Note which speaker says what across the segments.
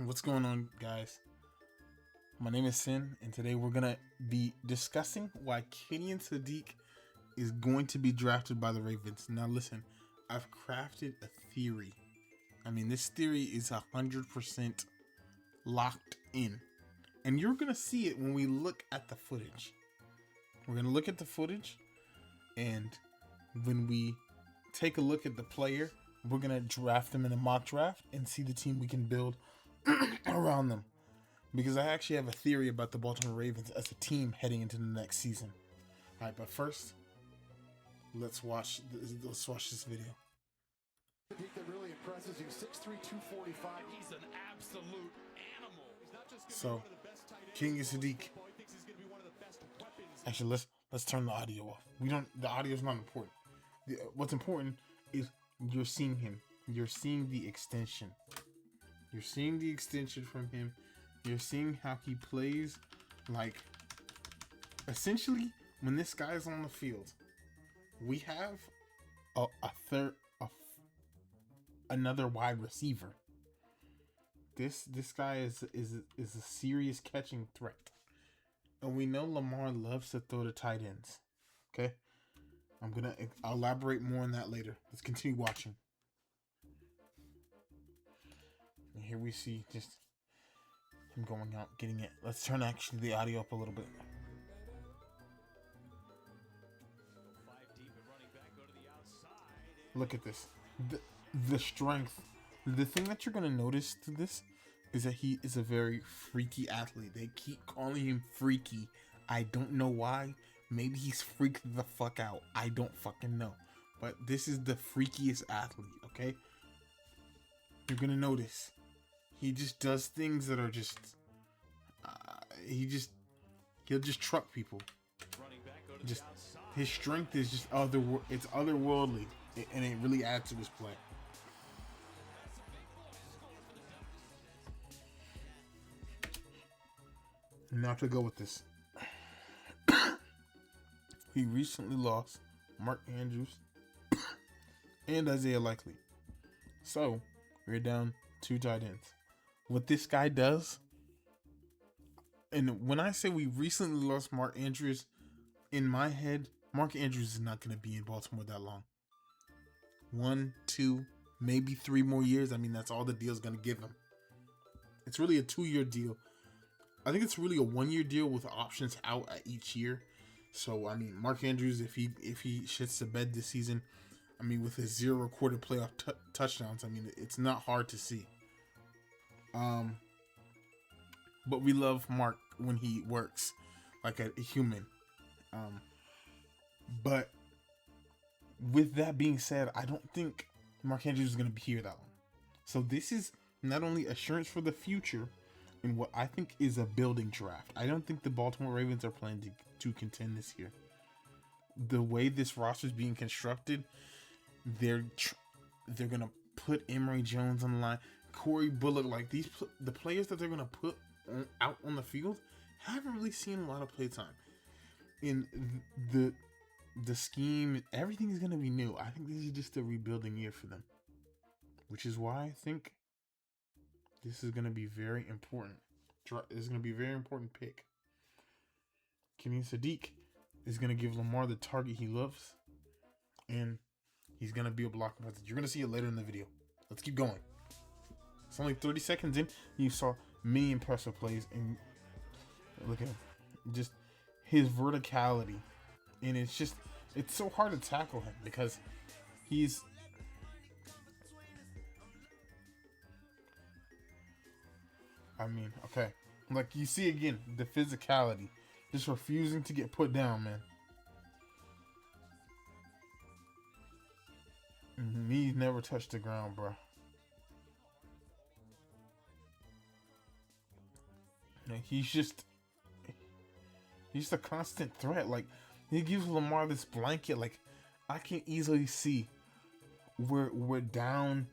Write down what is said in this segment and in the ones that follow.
Speaker 1: What's going on, guys? My name is Sin, and today we're gonna be discussing why Kenyon Sadiq is going to be drafted by the Ravens. Now, listen, I've crafted a theory. This theory is 100% locked in, and you're gonna see it when we look at the footage. We're gonna look at the footage, and when we take a look at the player, we're gonna draft them in a mock draft and see the team we can build around them, because I actually have a theory about the Baltimore Ravens as a team heading into the next season. All right, but first, let's watch this video.
Speaker 2: That really impresses you. 6'3", 245. He's an absolute animal. He's not just
Speaker 1: So, Kenyon Sadiq. Actually, let's turn the audio off. The audio is not important. What's important is you're seeing him. You're seeing the extension. You're seeing the extension from him. You're seeing how he plays. Like, essentially, when this guy's on the field, we have another wide receiver. This guy is a serious catching threat, and we know Lamar loves to throw to tight ends. Okay, I'll elaborate more on that later. Let's continue watching. And here we see just him going out, getting it. Let's turn actually the audio up a little bit. Look at this. The strength. The thing that you're going to notice to this is that he is a very freaky athlete. They keep calling him freaky. I don't know why. Maybe he's freaked the fuck out. I don't fucking know. But this is the freakiest athlete, okay? You're going to notice. He just does things that are just... he'll just truck people. Just his strength is just it's otherworldly, and it really adds to his play. Now to go with this. He recently lost Mark Andrews and Isaiah Likely. So, we're down 2 tight ends. What this guy does, and when I say we recently lost Mark Andrews, in my head, Mark Andrews is not going to be in Baltimore that long. 1, 2, maybe 3 more years. That's all the deal's going to give him. It's really a 2-year deal. I think it's really a 1-year deal with options out at each year. So, Mark Andrews, if he shits the bed this season, with his 0 recorded playoff touchdowns, it's not hard to see. But we love Mark when he works like a human. But with that being said, I don't think Mark Andrews is going to be here that long. So this is not only assurance for the future in what I think is a building draft. I don't think the Baltimore Ravens are planning to contend this year. The way this roster is being constructed, they're going to put Emory Jones on the line, Corey Bullock, like the players that they're going to put out on the field haven't really seen a lot of play time. In the scheme, everything is going to be new. I think this is just a rebuilding year for them, which is why I think this is going to be very important. This is going to be a very important pick. Kenyon Sadiq is going to give Lamar the target he loves, and he's going to be a blocking presence. You're going to see it later in the video. Let's keep going. It's only 30 seconds in. You saw many impressive plays, and look at him. Just his verticality. And it's so hard to tackle him because he's... okay. Like, you see again, the physicality. Just refusing to get put down, man. Knees never touch the ground, bro. He's just a constant threat. Like, he gives Lamar this blanket. Like, I can easily see we're down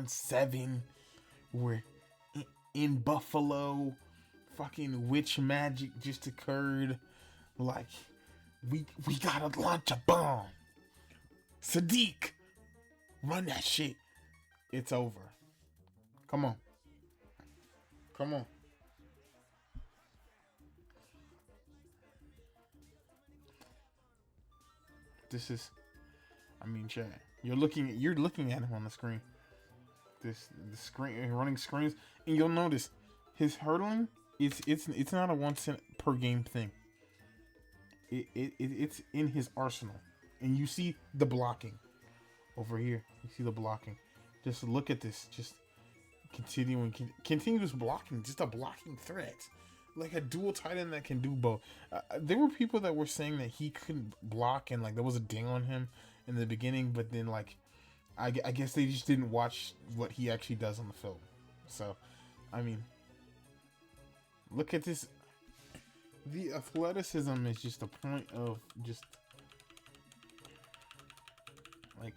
Speaker 1: 7. We're in Buffalo. Fucking witch magic just occurred. Like, we gotta launch a bomb. Sadiq, run that shit. It's over. Come on. Come on. This is, I mean, Chad, you're looking at him on the screen. The screen running screens, and you'll notice his hurdling. It's not a 1 cent per game thing. It's in his arsenal, and you see the blocking over here. You see the blocking. Just look at this. Just continuous blocking. Just a blocking threat, like a dual tight end that can do both. There were people that were saying that he couldn't block, and like there was a ding on him in the beginning, but then like I guess they just didn't watch what he actually does on the film. So, I mean, look at this. The athleticism is just a point of just like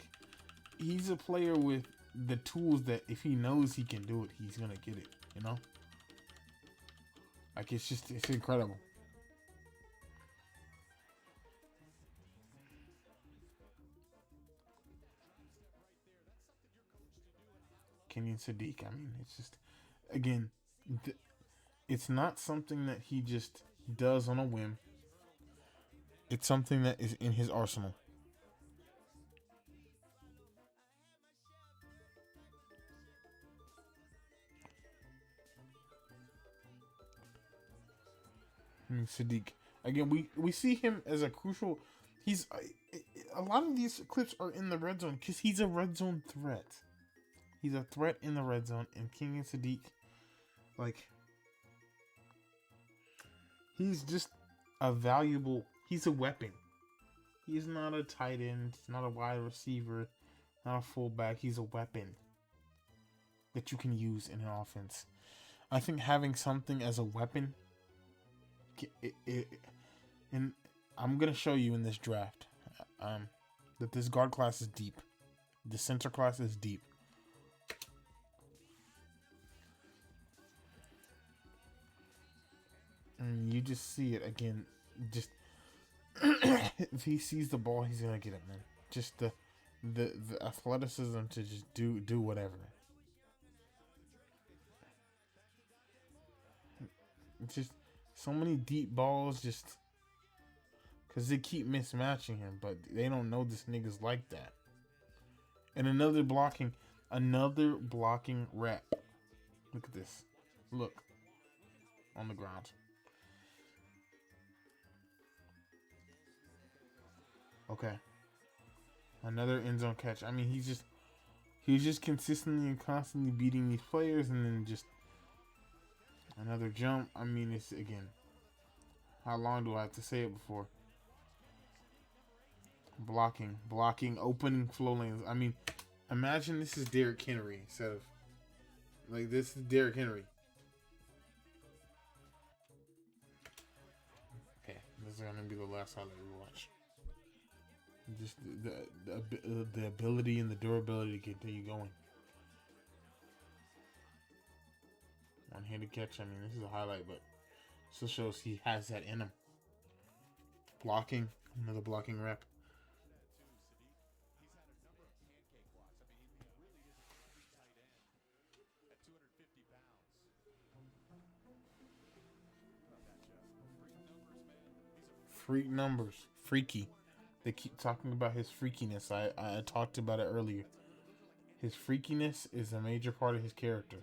Speaker 1: he's a player with the tools that if he knows he can do it, he's gonna get it. You know, like it's incredible. Kenyon Sadiq. I mean, it's just again, it's not something that he just does on a whim. It's something that is in his arsenal. Sadiq. Again, we see him as a crucial. He's a lot of these clips are in the red zone because he's a red zone threat. He's a threat in the red zone, and Kenyon Sadiq, like, he's just a valuable. He's a weapon. He's not a tight end. Not a wide receiver. Not a fullback. He's a weapon that you can use in an offense. I think having something as a weapon, and I'm gonna show you in this draft, that this guard class is deep. The center class is deep. And you just see it again. Just if he sees the ball, he's gonna get it, man. Just the athleticism to just do whatever. It's just so many deep balls, just because they keep mismatching him, but they don't know this nigga's like that. And another blocking rep. Look at this. Look on the ground. Okay. Another end zone catch. I mean, he's just consistently and constantly beating these players, and then just another jump. I mean, it's again. How long do I have to say it before? Blocking, opening flow lanes. I mean, imagine this is Derrick Henry instead of like this is Derrick Henry. Okay, this is gonna be the last highlight we watch. Just the ability and the durability to continue going. One-handed catch. I mean, this is a highlight, but still shows he has that in him. Blocking, another blocking rep. Freak numbers, freaky. They keep talking about his freakiness. I talked about it earlier. His freakiness is a major part of his character.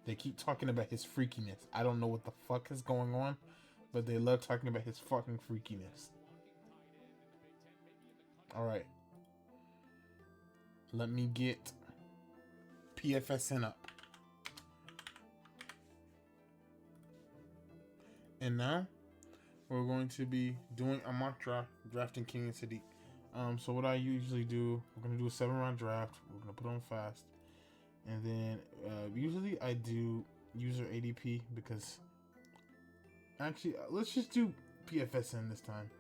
Speaker 1: They keep talking about his freakiness. I don't know what the fuck is going on, but they love talking about his fucking freakiness. Alright. Let me get PFSN up. And now we're going to be doing a mock draft, drafting Kenyon Sadiq. So what I usually do, we're going to do a 7-round draft. We're going to put on fast. And then usually I do user ADP because actually let's just do PFSN this time.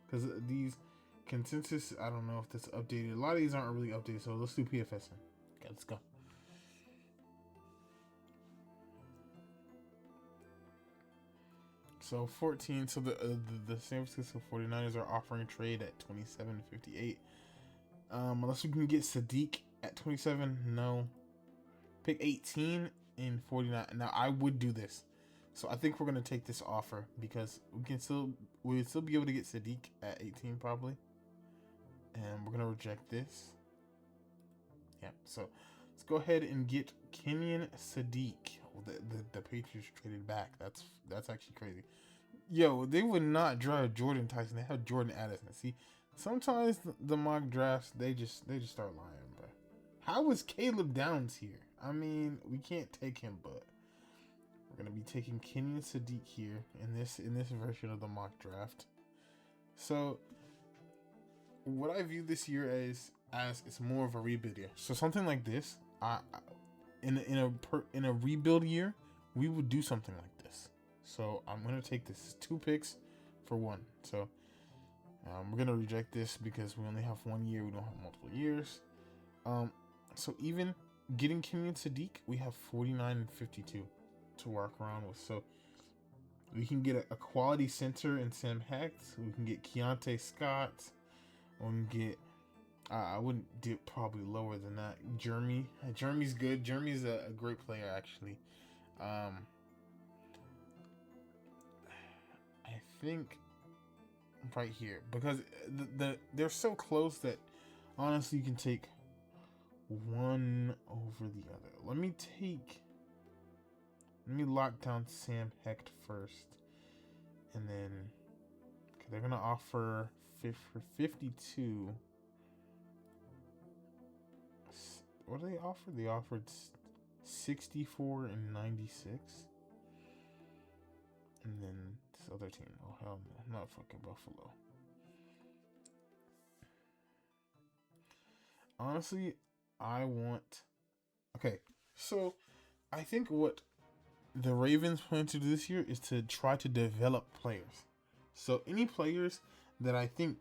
Speaker 1: Because these consensus, I don't know if that's updated. A lot of these aren't really updated, so let's do PFSN. Okay, let's go. So 14. So the San Francisco 49ers are offering trade at 27.58. Unless we can get Sadiq at 27, no. Pick 18 in 49. Now I would do this, so I think we're gonna take this offer because we would still be able to get Sadiq at 18 probably, and we're gonna reject this. Yeah, so let's go ahead and get Kenyon Sadiq. The Patriots traded back. That's actually crazy. Yo, they would not draft Jordan Tyson. They have Jordan Addison. See, sometimes the mock drafts they just start lying, bro. How is Caleb Downs here? I mean, we can't take him, but we're gonna be taking Kenyon Sadiq here in this version of the mock draft. So, what I view this year as it's more of a rebuild year. So something like this, in a rebuild year, we would do something like this. So I'm gonna take this 2 picks for 1. So we're gonna reject this because we only have 1 year. We don't have multiple years. So even getting Kenyon Sadiq, we have 49 and 52 to work around with. So we can get a quality center in Sam Hecht. We can get Keontae Scott. We can get I wouldn't dip probably lower than that. Jeremy's good. Jeremy's a great player actually. I think right here because they're so close that honestly you can take one over the other. Let me lock down Sam Hecht first, and then they're gonna offer for 52. What do they offer? They offered 64 and 96. And then this other team. Oh, hell no. Not fucking Buffalo. Honestly, I want... Okay, so I think what the Ravens plan to do this year is to try to develop players. So any players that I think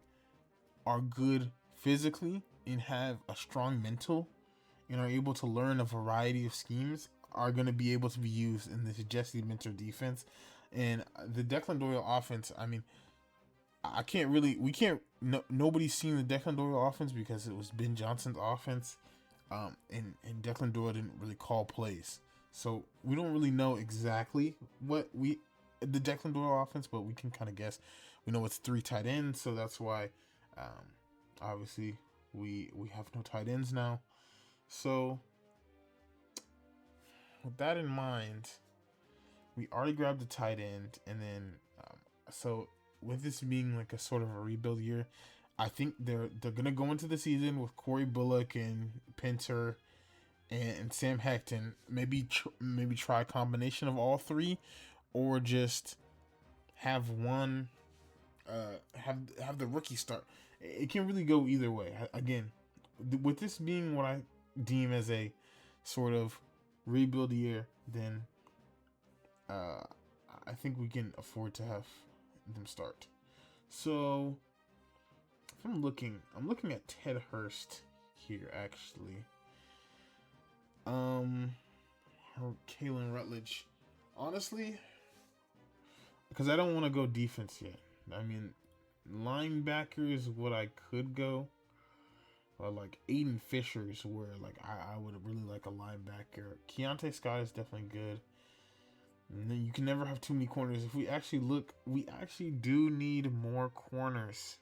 Speaker 1: are good physically and have a strong mental and are able to learn a variety of schemes are going to be able to be used in this Jesse Minter defense. And the Declan Doyle offense, I mean, nobody's seen the Declan Doyle offense because it was Ben Johnson's offense. And Declan Doyle didn't really call plays. So we don't really know exactly the Declan Doyle offense, but we can kind of guess. We know it's 3 tight ends, so that's why, obviously, we have no tight ends now. So, with that in mind, we already grabbed the tight end, and then, so with this being like a sort of a rebuild year, I think they're gonna go into the season with Corey Bullock and Pinter and Sam Hecht, and maybe try a combination of all 3, or just have one, have the rookie start. It can really go either way. Again, with this being what I deem as a sort of rebuild year, then I think we can afford to have them start. So if I'm looking at Ted Hurst here actually. Or Kalen Rutledge. Honestly, because I don't want to go defense yet. I mean, linebacker is what I could go. Or like Aiden Fisher is where like I would really like a linebacker. Keontae Scott is definitely good. And then you can never have too many corners. If we actually look, we actually do need more corners.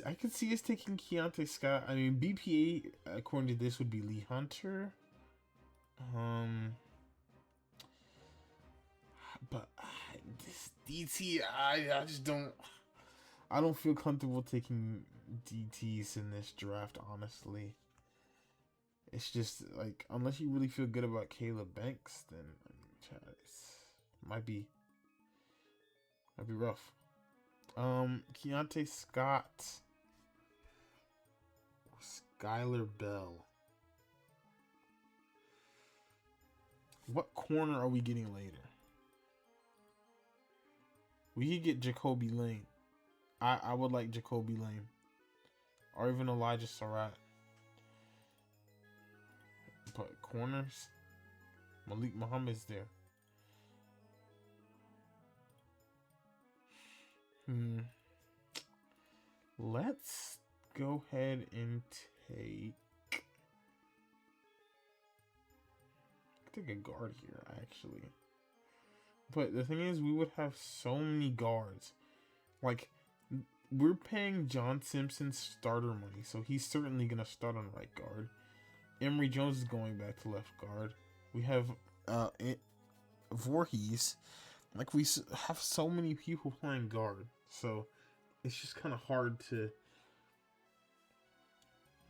Speaker 1: I could see us taking Keontae Scott. I mean, BPA according to this would be Lee Hunter. But this DT, I just don't. I don't feel comfortable taking DTs in this draft, honestly. It's just like, unless you really feel good about Caleb Banks, then it might be rough. Keontae Scott or Skylar Bell. What corner are we getting later? We could get Jacoby Lane. I would like Jacoby Lane. Or even Elijah Surratt. But corners, Malik Muhammad's there. Let's go ahead and take could take a guard here, actually. But the thing is, we would have so many guards. Like, we're paying John Simpson starter money, so he's certainly going to start on right guard. Emory Jones is going back to left guard. We have Voorhees. Like, we have so many people playing guard, so it's just kind of hard to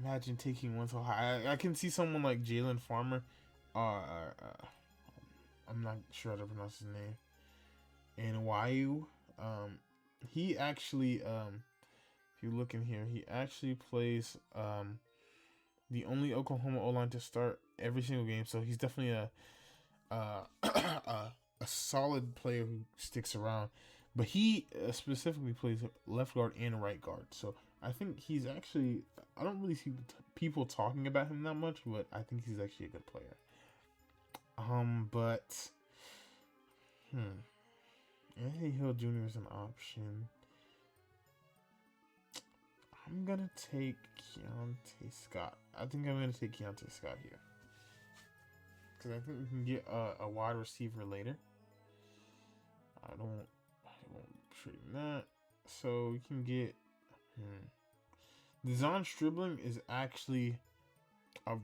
Speaker 1: imagine taking one so high. I can see someone like Jalen Farmer. I'm not sure how to pronounce his name. And Wyu. He actually, if you look in here, he actually plays the only Oklahoma O-line to start every single game. So he's definitely a solid player who sticks around. But he specifically plays left guard and right guard. So I think he's actually, I don't really see people talking about him that much, but I think he's actually a good player. Anthony Hill Jr. is an option. I'm gonna take Keontae Scott. I think I'm gonna take Keontae Scott here, because I think we can get a wide receiver later. I won't trade that. So we can get Dezon Stribling is actually a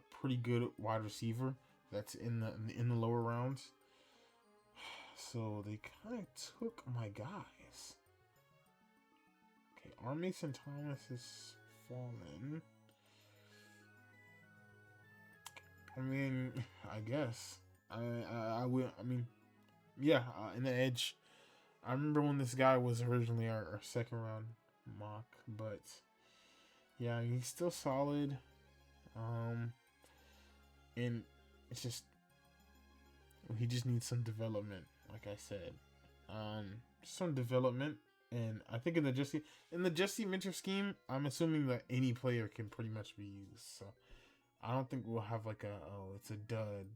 Speaker 1: pretty good wide receiver that's in the lower rounds. So they kind of took my guys. Okay, R. Mason Thomas is fallen. I mean, I guess I will. I mean, yeah, in the edge. I remember when this guy was originally our second round mock, but yeah, he's still solid. And it's just he just needs some development, like I said. Some development, and I think in the Jesse Minter scheme, I'm assuming that any player can pretty much be used. So I don't think we'll have like it's a dud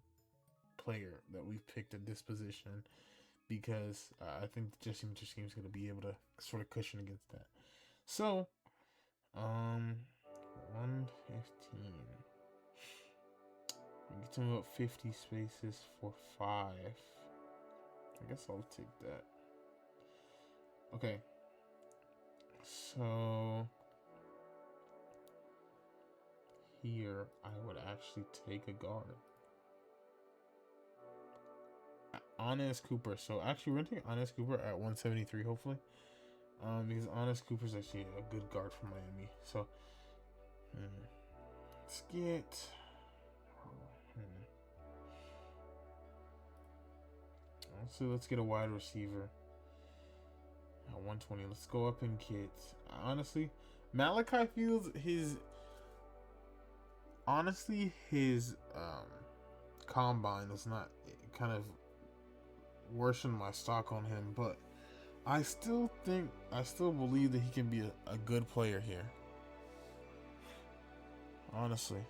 Speaker 1: player that we've picked at this position, because I think the Jesse Minter scheme is going to be able to sort of cushion against that. So, 115. We get to about 50 spaces for 5. I guess I'll take that. Okay. So here I would actually take a guard. Honest Cooper. So actually we're gonna take Honest Cooper at 173, hopefully. Because Honest Cooper is actually a good guard for Miami. So let's get let's get a wide receiver at 120. Let's go up and get, honestly, Malachi Fields, his combine is not kind of worsen my stock on him, but I still believe that he can be a good player here. Honestly,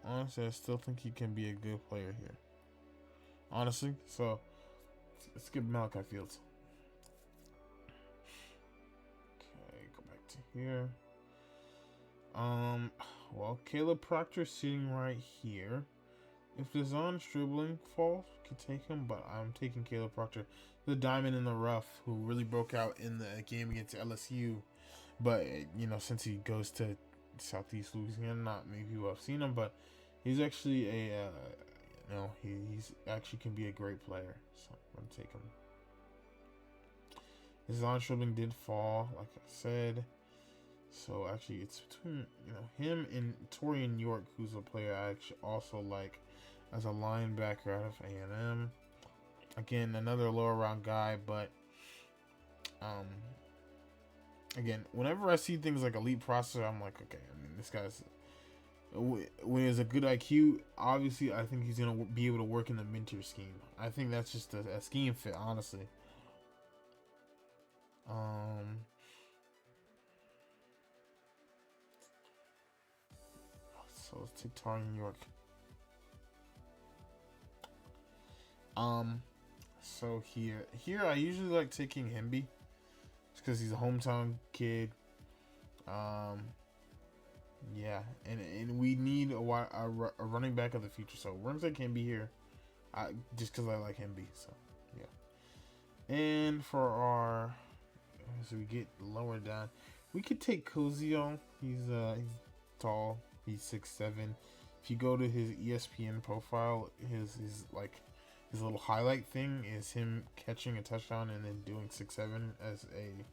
Speaker 1: I still think he can be a good player here. Honestly, so let's get Malachi Fields. Okay, go back to here. Well, Caleb Proctor's sitting right here. If Dezon Stribling falls, we could take him, but I'm taking Caleb Proctor, the diamond in the rough, who really broke out in the game against LSU. But, since he goes to Southeast Louisiana, not many people have seen him, but he's actually he's actually can be a great player. So I'm gonna take him. Dezon Stribling did fall, like I said. So actually, it's between him and Torian York, who's a player I actually also like as a linebacker out of A&M. Again, another lower round guy, but again, whenever I see things like elite processor, I'm like, okay, I mean, this guy's, when he has a good IQ, obviously I think he's gonna be able to work in the Minter scheme. I think that's just a scheme fit, honestly. So let's take Torian York. So here I usually like taking Hemby, just because he's a hometown kid. Yeah, Yeah, and we need a running back of the future. So Wormsay can be here, just because I like him. So yeah. And for our, so we get lower down, we could take Kozio. He's tall. He's 6'7". If you go to his ESPN profile, his little highlight thing is him catching a touchdown and then doing 6'7" as a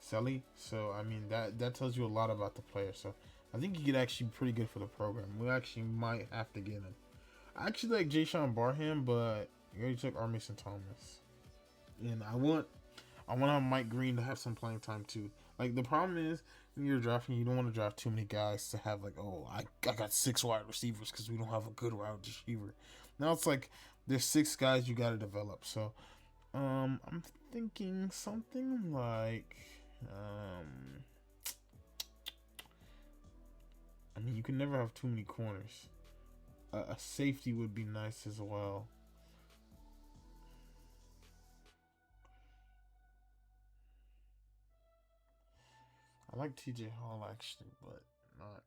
Speaker 1: Selly. So I mean that tells you a lot about the player. So I think he could actually be pretty good for the program. We actually might have to get him. I actually like Jay Sean Barham, but you already took Armason Thomas. And I want Mike Green to have some playing time too. Like the problem is when you're drafting, you don't want to draft too many guys to have like, oh, I got 6 wide receivers because we don't have a good wide receiver. Now it's like there's 6 guys you got to develop. So I'm thinking something like I mean, you can never have too many corners. A safety would be nice as well. I like TJ Hall actually, but not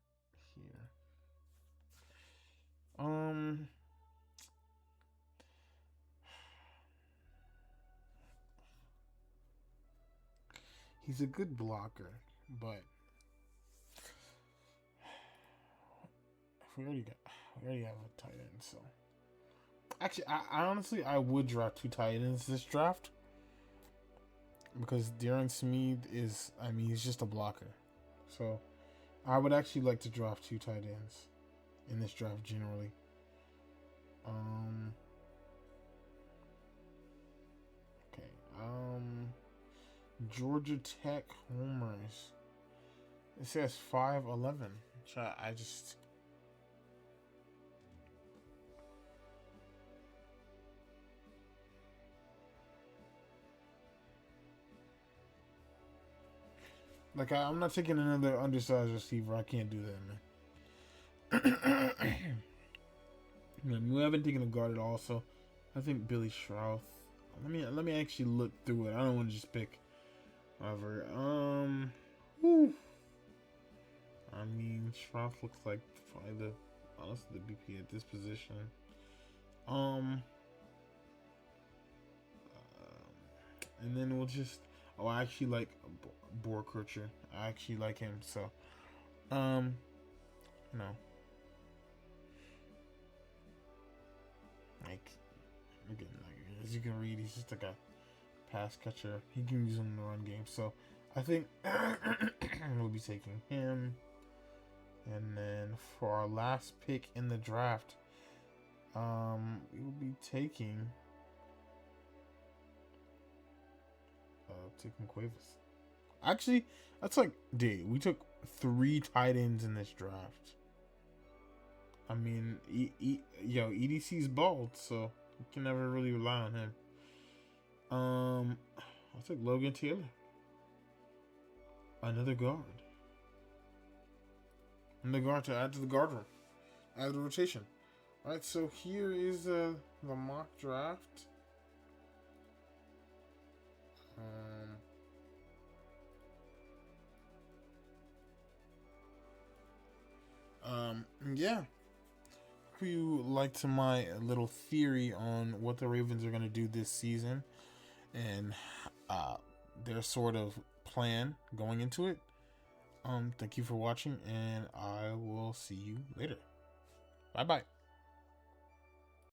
Speaker 1: here. He's a good blocker, but we already have a tight end. So actually, I honestly I would draft 2 tight ends this draft because Darren Smeed he's just a blocker. So I would actually like to draft 2 tight ends in this draft generally. Okay. Georgia Tech homers. It says 5'11". I just. Like, I'm not taking another undersized receiver. I can't do that, man. Man, we haven't taken a guard at all, so I think Billy Schrouth. Let me actually look through it. I don't want to just pick whatever. Whew. I mean, Schrouth looks like probably the BP at this position. And then we'll just. Oh, I actually like Borkircher. I actually like him. So, you know, like again, like, as you can read, he's just like a pass catcher. He can use him in the run game. So, I think we'll be taking him. And then for our last pick in the draft, we will be taking Cuevas. Actually, that's like, dude, we took 3 tight ends in this draft. I mean, EDC's bald, so you can never really rely on him. I took Logan Taylor. Another guard. Another guard to add to the guard room. Add to the rotation. Alright, so here is the mock draft. Yeah. Hope you liked my little theory on what the Ravens are going to do this season and their sort of plan going into it. Thank you for watching, and I will see you later. Bye-bye.